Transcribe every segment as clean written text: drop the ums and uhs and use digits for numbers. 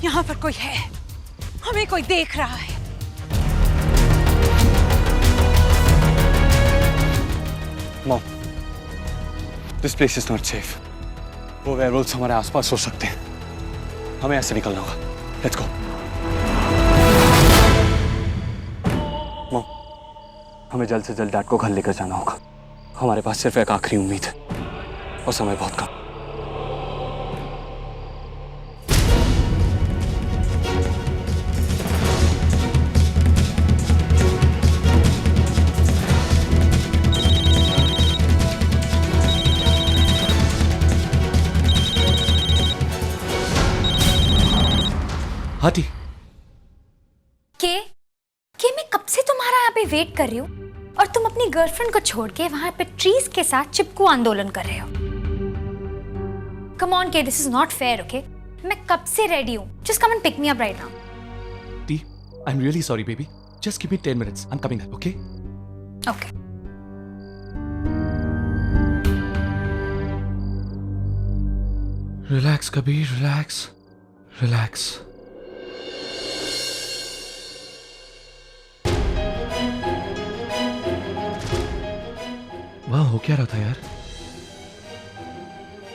यहाँ पर कोई है, हमें कोई देख रहा है। Mom, this place is not safe. वो वेयरवुल्व्स हमारे आसपास हो सकते हैं, हमें ऐसे निकलना होगा। Let's go. मॉम, हमें जल्द से जल्द डैड को घर लेकर जाना होगा। हमारे पास सिर्फ एक आखिरी उम्मीद है और समय बहुत कम। हाथी के मैं कब से तुम्हारा यहाँ पे वेट कर रही हूँ और तुम अपनी गर्लफ्रेंड को छोड़ के वहां पे ट्रीज के साथ चिपकू आंदोलन कर रहे हो। कम ऑन के, this is not fair, okay? मैं कब से रेडी हूँ, just come and pick me up right now. T, I am really sorry baby, just give me 10 minutes, I am coming, okay? Okay. Relax Kabir, relax relax. वहां हो क्या रहा था यार?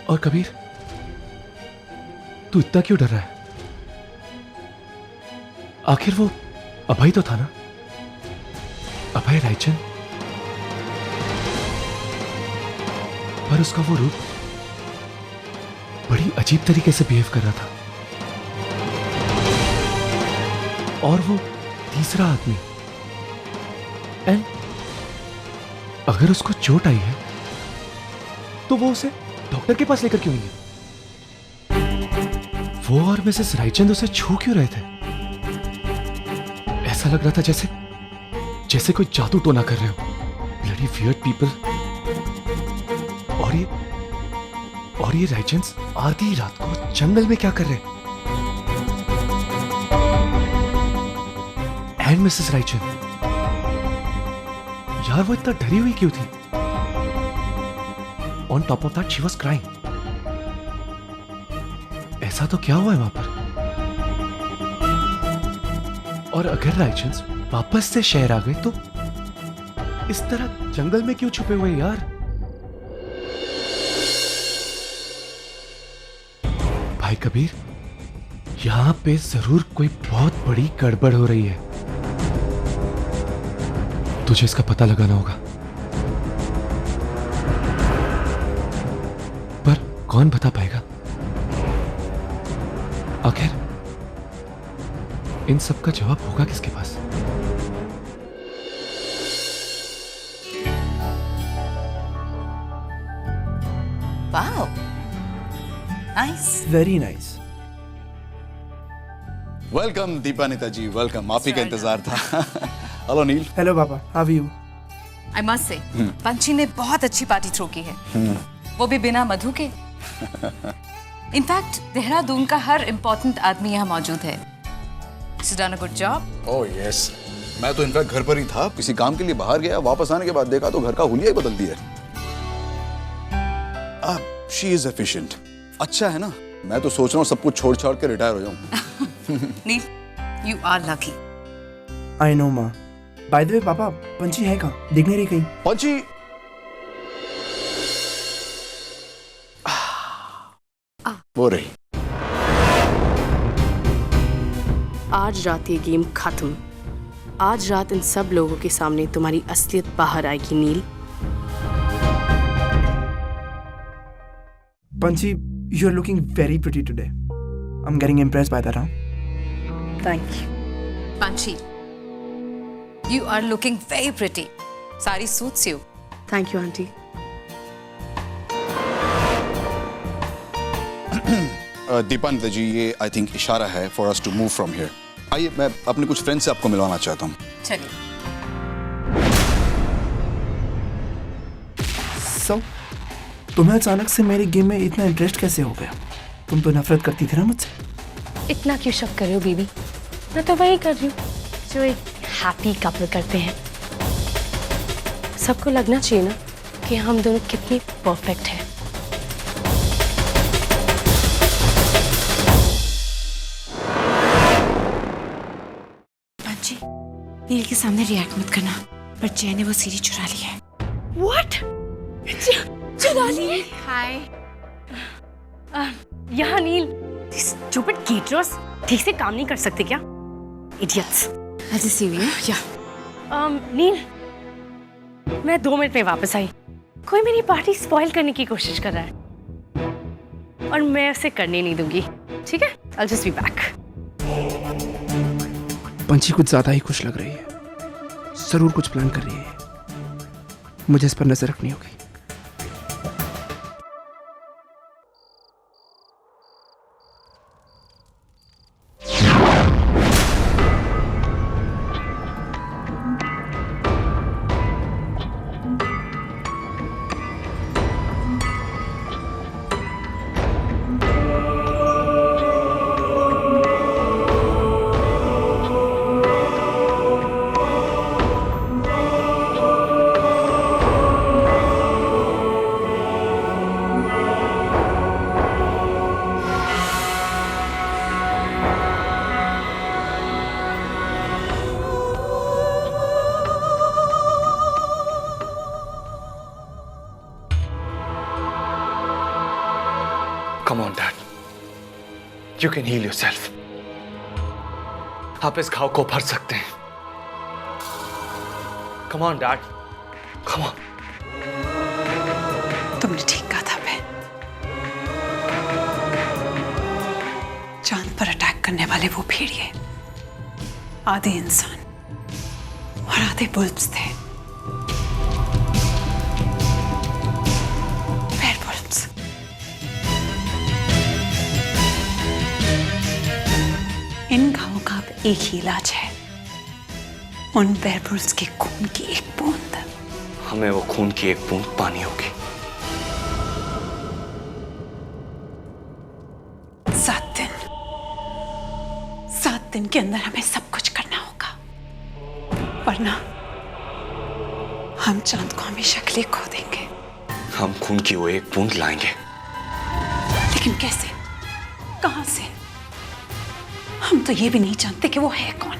और कबीर, तू इतना क्यों डर रहा है? आखिर वो अभय तो था ना? अभय रायचंद। पर उसका वो रूप बड़ी अजीब तरीके से बिहेव कर रहा था। और वो तीसरा आदमी, एंड अगर उसको चोट आई है तो वो उसे डॉक्टर के पास लेकर क्यों नहीं है? वो और मिसेस रायचंद उसे छू क्यों रहे थे? ऐसा लग रहा था जैसे कोई जादू टोना कर रहे हो। Bloody weird people. और ये रायचंद आधी रात को जंगल में क्या कर रहे? एंड मिसेस रायचंद, यार वो इतना डरी हुई क्यों थी? On top of that she was crying. ऐसा तो क्या हुआ है वहां पर? और अगर रायचंद वापस से शहर आ गए तो इस तरह जंगल में क्यों छुपे हुए यार? भाई कबीर, यहां पे जरूर कोई बहुत बड़ी गड़बड़ हो रही है। तुझे इसका पता लगाना होगा। पर कौन बता पाएगा? आखिर इन सब का जवाब होगा किसके पास? Wow, nice, very nice. Welcome Deepanita ji, welcome. आप ही का इंतजार था। हेलो नील। हेलो पापा, how are you? I must say Panchi ने बहुत अच्छी पार्टी थ्रो की है, वो भी बिना मधु के। इनफैक्ट देहरादून का हर इम्पोर्टेंट आदमी यहाँ मौजूद है। She's done a good job. Oh yes, मैं तो इनफैक्ट घर पर ही था, किसी काम के लिए बाहर गया, वापस आने के बाद देखा तो घर का हुलिया ही बदल दिया। She is efficient. अच्छा है ना, मैं तो सोच रहा हूँ सब कुछ छोड़ छाड़ के रिटायर हो जाऊं। नील, you are lucky. I know माँ। बाय द वे पापा, पंची है कहाँ? दिख नहीं रही कहीं। पंची वो रही। आज रात ये गेम खत्म। आज रात इन सब लोगों के सामने तुम्हारी असलियत बाहर आएगी Neel. Panchi, you are looking very pretty today. I am getting impressed by that. Thank you. Panchi, you are looking very pretty. Sari suits you. Thank you aunty. Deepanita ji, ये आई थिंक इशारा है for us to move from here. आइए, मैं अपने कुछ friend से आपको मिलवाना चाहता हूँ। चलिए। सो तुम्हें अचानक से मेरी गेम में इतना इंटरेस्ट कैसे हो गया? तुम तो नफरत करती थी ना मुझसे। इतना क्यों शक कर रहे हो बीबी? मैं तो वही कर रही हूँ जो एक हैप्पी कपल करते हैं। सबको लगना चाहिए ना कि हम दोनों कितने परफेक्ट हैं। नील के सामने रिएक्ट मत करना, पर जय ने वो सीढ़ी चुरा ली है। व्हाट? चुरा ली है? हाय। यहाँ नील, स्टूपिड केटरर्स ठीक से काम नहीं कर सकते क्या? Idiots. I'll see you. Yeah. नील, मैं 2 मिनट में वापस आई। कोई मेरी पार्टी स्पॉइल करने की कोशिश कर रहा है और मैं उसे करने नहीं दूंगी, ठीक है? I'll just be back. पंची कुछ ज्यादा ही खुश लग रही है, जरूर कुछ प्लान कर रही है। मुझे इस पर नजर रखनी होगी। Come on, Dad. You can heal yourself. आप इस घाव को भर सकते हैं. Come on, Dad. Come on. तुमने ठीक कहा था बे। चांद पर अटैक करने वाले वो भेड़िए आधे इंसान और आधे बुल्ब्स थे। वेयरवुल्व्स। इन घावों का अब एक ही इलाज है, उन वेयरवुल्व्स के खून की एक बूंद। हमें वो खून की एक बूंद पानी होगी। 7 दिन के अंदर हमें सब कुछ करना होगा, वरना हम चांद को हमेशा के लिए खो देंगे। हम खून की वो एक बूंद लाएंगे। लेकिन कैसे, कहां से? हम तो ये भी नहीं जानते कि वो है कौन।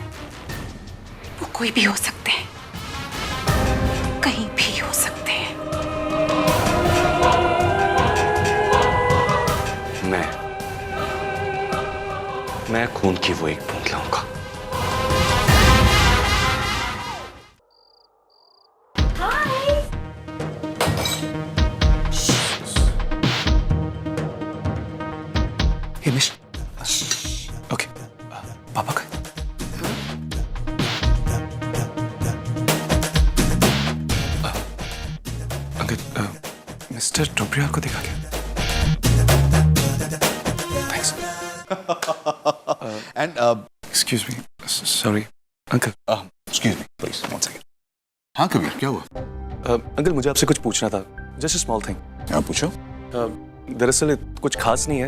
वो कोई भी हो सकते हैं, कहीं भी हो सकते हैं। मैं खून की वो एक बूंद लाऊंगा। हिमेश, ओके, पापा का अंकल, मिस्टर टोपरिया को देखा क्या? Thanks. And excuse me, sorry uncle. excuse me, please, one second. हाँ कबीर, क्या हुआ? अंकल मुझे आपसे कुछ पूछना था, जस्ट अ स्मॉल थिंग। हाँ पूछो। दरअसल कुछ खास नहीं है,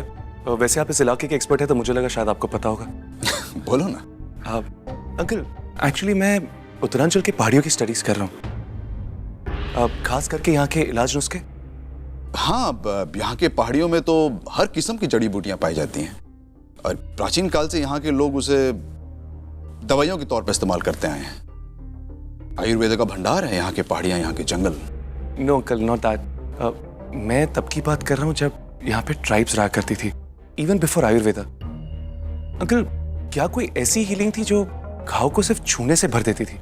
वैसे आप इस इलाके के एक्सपर्ट हैं तो मुझे लगा शायद आपको पता होगा। बोलो ना। अंकल एक्चुअली मैं उत्तरांचल की पहाड़ियों की स्टडीज कर रहा हूँ, खास करके यहाँ के इलाज नुस्खे। हाँ, यहाँ के पहाड़ियों में तो हर किस्म की जड़ी बूटियां पाई जाती हैं और प्राचीन काल से यहाँ के लोग उसे दवाइयों के तौर पर इस्तेमाल करते आए हैं। आयुर्वेद का भंडार है यहाँ के पहाड़ियाँ, यहाँ के जंगल। No uncle, not that. मैं तब की बात कर रहा हूँ जब यहाँ पे ट्राइब्स रहा करती थी, इवन बिफोर आयुर्वेदा। अंकल क्या कोई ऐसी हीलिंग थी जो घाव को सिर्फ छूने से भर देती थी,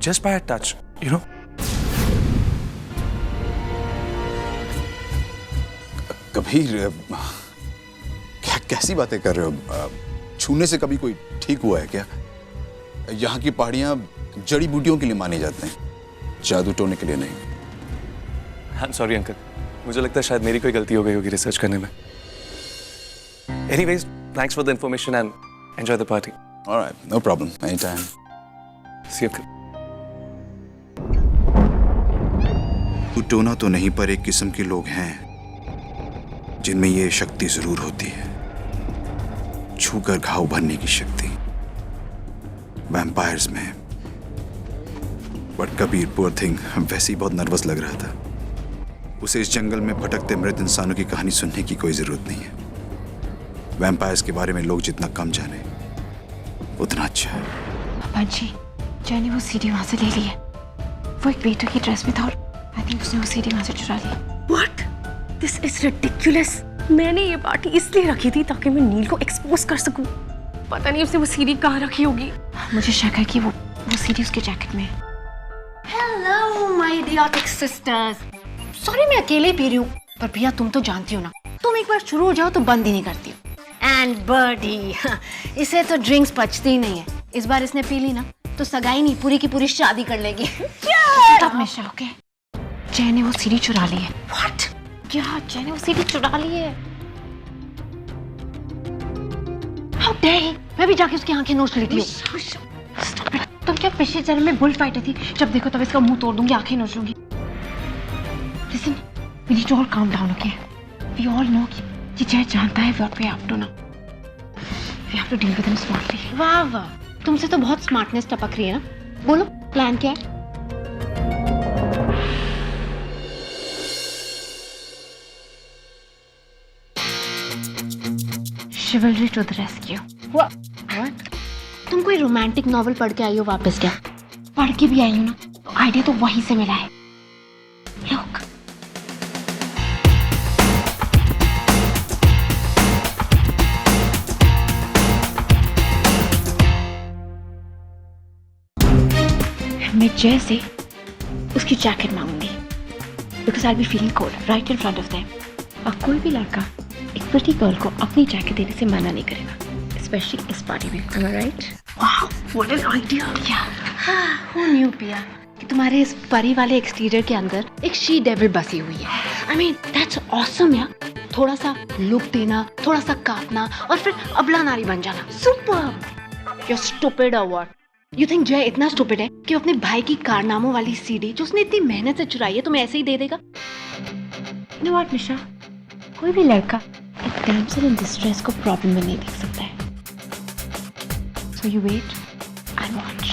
just by a touch, you know? Kabir, क्या कैसी बातें कर रहे हो? छूने से कभी कोई ठीक हुआ है क्या? यहाँ की पहाड़ियाँ जड़ी बूटियों के लिए मानी जाते हैं, जादू टोने के लिए नहीं। आई एम सॉरी अंकल, मुझे लगता है शायद मेरी कोई गलती हो गई होगी रिसर्च करने में। Anyways, thanks for the information and enjoy the party. Alright, no problem, any time. See you uncle. टोना तो नहीं, पर एक किस्म के लोग हैं जिनमें ये शक्ति जरूर होती है, छूकर घाव भरने की शक्ति। वैम्पायर्स में। बट कबीर, पुअर थिंग, वैसे ही बहुत नर्वस लग रहा था। उसे इस जंगल में भटकते मृत इंसानों की कहानी सुनने की कोई जरूरत नहीं है। वैम्पायर्स के बारे में लोग जितना कम जाने उतना अच्छा है। पंची, जय ने वो सीडी वहां से ले ली है। वो एक बेटो की ड्रेस में था और आई थिंक उसने वो सीडी वहां से चुरा ली। व्हाट? This is ridiculous. मैंने ये पार्टी इसलिए रखी थी ताकि मैं नील को एक्सपोज कर सकूं। पता नहीं उसने वो सीडी कहाँ रखी होगी। मुझे शक है कि वो सीडी उसके जैकेट में है। Hello my idiotic sisters. Sorry मैं अकेले पी रही हूँ, पर भैया तुम तो जानती हो ना, तुम एक बार शुरू हो जाओ तो बंद ही नहीं करती हो। एंड बर्डी, इसे तो ड्रिंक्स पचती ही नहीं है। इस बार इसने पी ली ना तो सगाई नहीं, पूरी की पूरी शादी कर लेगी। तब मिशा, ओके? जय ने वो सीडी चुरा ली है। व्हाट? क्या जय ने वो सीडी चुरा ली है? How dare he! मैं भी जाके उसकी आंखें नोच लेती हूँ। तुम क्या पिछले जन्म में बुल फाइटर थी? जब देखो तब इसका मुंह तोड़ दूंगी, आंखें नोच लूंगी। Listen, we need to all calm down, okay? We all know कि जय जानता है what we have to know. We have to deal with him smartly. वाह वाह, तुमसे तो बहुत स्मार्टनेस टपक रही है ना। बोलो प्लान क्या है? Chivalry to the rescue. What? तुम कोई रोमांटिक नॉवेल पढ़ के आई हो वापस क्या? पढ़ के भी आई हो ना, तो आइडिया तो वहीं से मिला है। Look. मैं जय से उसकी जैकेट मांगूंगी because I be feeling cold right in front of them. और कोई भी लड़का एक प्रिटी गर्ल को अपनी जैकेट देने से मना नहीं करेगा, स्पेशली इस पार्टी में। Am I right? Wow, what an idea! Yeah. Who knew, पिया, कि तुम्हारे इस परी वाले एक्सटीरियर के अंदर एक शी डेविल बसी हुई है। I mean, that's awesome यार। थोड़ा सा लुक देना, थोड़ा सा काटना और फिर अबला नारी बन जाना। Superb! You're stupid or what? You think जय इतना स्टूपिड है कि अपने भाई की कारनामों वाली सीडी जो उसने इतनी मेहनत से चुराई है तुम्हें ऐसे ही दे देगा? You know what, निशा? कोई भी लड़का एक डैमसेल इन डिस्ट्रेस को प्रॉब्लम में नहीं देख सकता है। So you wait and watch.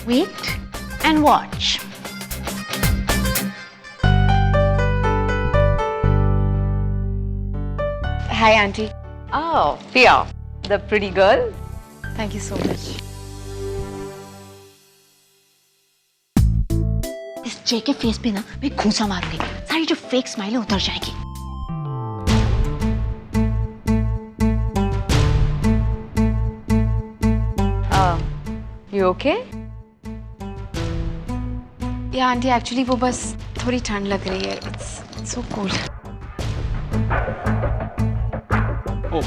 Wait and watch. Hi, Auntie. Oh, Pia, the pretty girl. Thank you so much. इस जे के फेस पे ना मैं घूंसा मारूंगी, सारी जो फेक स्माइल है उतर जाएगी। You okay? या आंटी एक्चुअली वो बस थोड़ी ठंड लग रही है। It's so cold. Oh,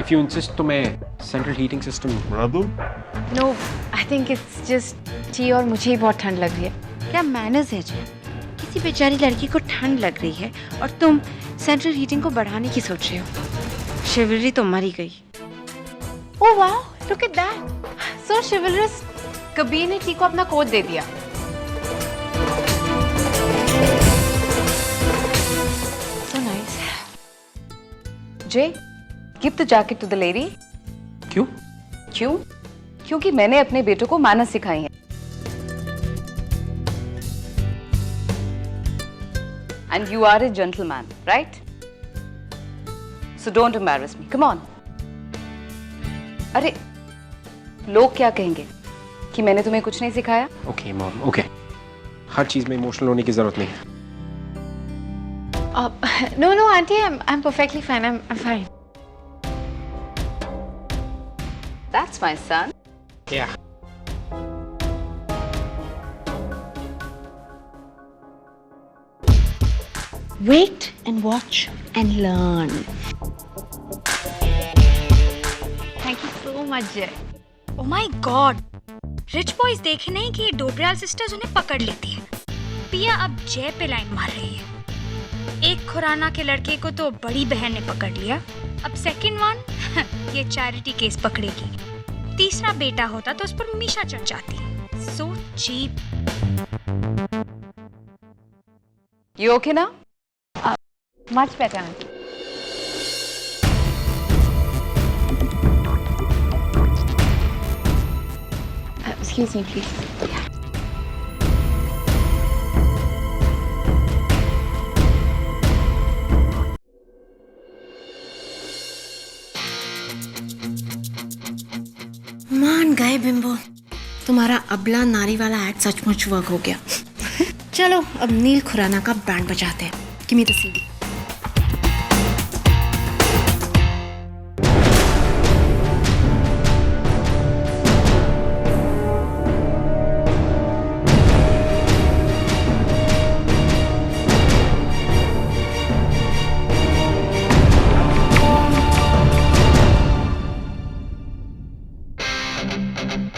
if you insist तो मैं सेंट्रल हीटिंग सिस्टम बना दूँ? No, I think it's just T और मुझे ही बहुत ठंड लग रही है। क्या मैनर्स है जय? किसी बेचारी लड़की को ठंड लग रही है और तुम सेंट्रल हीटिंग को बढ़ाने की सोच रहे हो। शिवलरी तो मर ही गई। Oh wow, look at that. So chivalrous. Kabir ने टी को अपना कोट दे दिया। So nice. Jay, give the jacket to the lady. क्यों? क्यों? क्योंकि मैंने अपने बेटों को मैनर्स सिखाई हैं। And you are a gentleman, right? So don't embarrass me. Come on. अरे, लोग क्या कहेंगे कि मैंने तुम्हें कुछ नहीं सिखाया? Okay mom, okay. हर चीज में इमोशनल होने की जरूरत नहीं है। No, auntie, I'm perfectly fine. I'm fine. That's my son. Yeah. Wait and watch and learn. Thank you so much, Jay. Oh my God, rich boys देखे नहीं कि ये डोबरियाल सिस्टर्स उन्हें पकड़ लेती है। पिया अब जय पे लाइन मार रही है। एक खुराना के लड़के को तो बड़ी बहन ने पकड़ लिया, अब सेकंड वन ये चैरिटी केस पकड़ेगी। तीसरा बेटा होता तो उस पर मीशा चढ़ जाती। So cheap. You okay now? Much better, auntie. Excuse me, please. गए बिम्बो, तुम्हारा अबला नारी वाला एक्ट सचमुच वर्क हो गया। चलो अब नील खुराना का बैंड बजाते हैं। Give me the CD.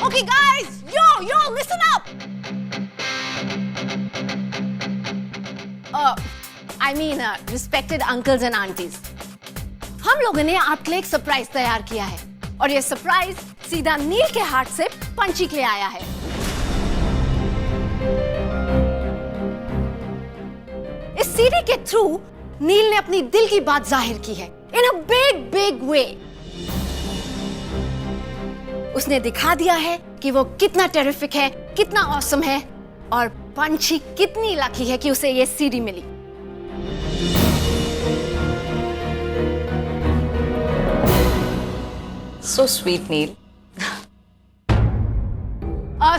Okay, guys, yo, listen up. Respected uncles and aunties, हम लोगों ने आपके लिए एक सरप्राइज तैयार किया है और ये सरप्राइज सीधा नील के हाथ से पंची के लिए आया है। इस सीडी के थ्रू नील ने अपनी दिल की बात जाहिर की है इन अ बिग वे। उसने दिखा दिया है कि वो कितना टेरिफिक है, कितना ऑसम है और पंची कितनी लकी है कि उसे ये सीडी मिली। So sweet, Neil.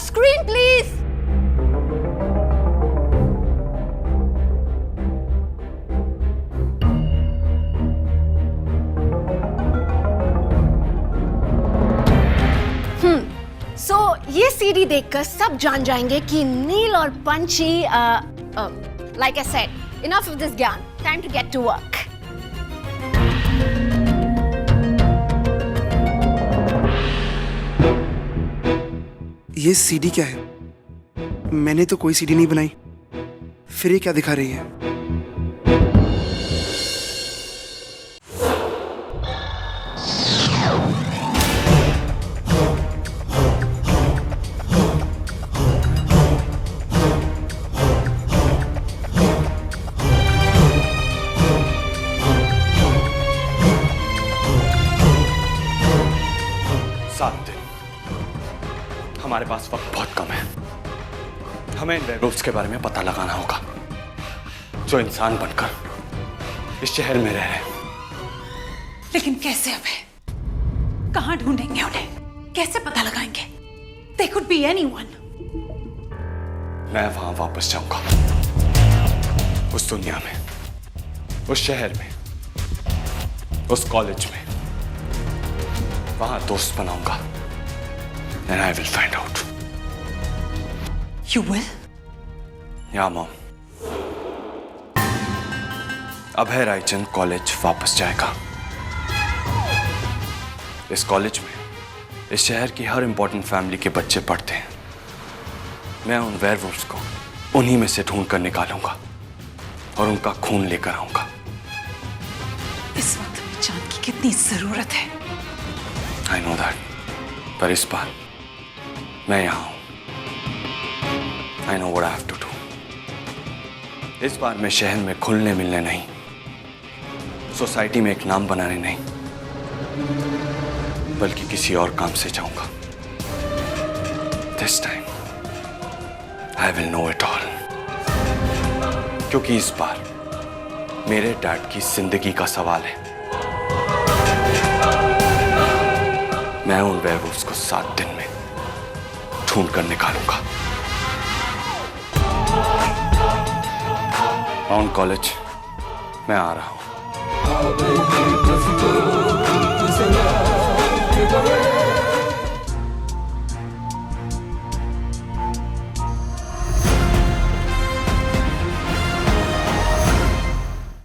Screen, please. So ये सीडी देखकर सब जान जाएंगे कि नील और Panchi, like I said, enough of this ज्ञान. Time to get to work. ये सीडी क्या है? मैंने तो कोई सीडी नहीं बनाई, फिर ये क्या दिखा रही है? हमारे पास वक्त बहुत कम है। हमें इन वेयरवुल्व्स के बारे में पता लगाना होगा जो इंसान बनकर इस शहर में रह रहे हैं। लेकिन कैसे अभय? कहां ढूंढेंगे उन्हें? कैसे पता लगाएंगे? They could be anyone. मैं वहां वापस जाऊंगा, उस दुनिया में, उस शहर में, उस कॉलेज में, वहां दोस्त बनाऊंगा। And I will find out. You will? Yeah, Mom. Abhay Raichand college वापस जाएगा। इस कॉलेज में इस शहर की हर इंपॉर्टेंट फैमिली के बच्चे पढ़ते हैं। मैं उन वेयरवुल्व्स को उन्हीं में से ढूंढ कर निकालूंगा और उनका खून लेकर आऊंगा। इस वक्त हमें जान की कितनी जरूरत है। I know that. पर इस बार मैं यहाँ हूँ। I know what I have to do. इस बार मैं शहर में खुलने मिलने नहीं, सोसाइटी में एक नाम बनाने नहीं, बल्कि किसी और काम से जाऊंगा। This time, I will know it all. क्योंकि इस बार मेरे डैड की जिंदगी का सवाल है। मैं उन वेयरवुल्व्स को 7 दिन में ढूंढ कर निकालूंगा। माउंट कॉलेज, मैं आ रहा हूं।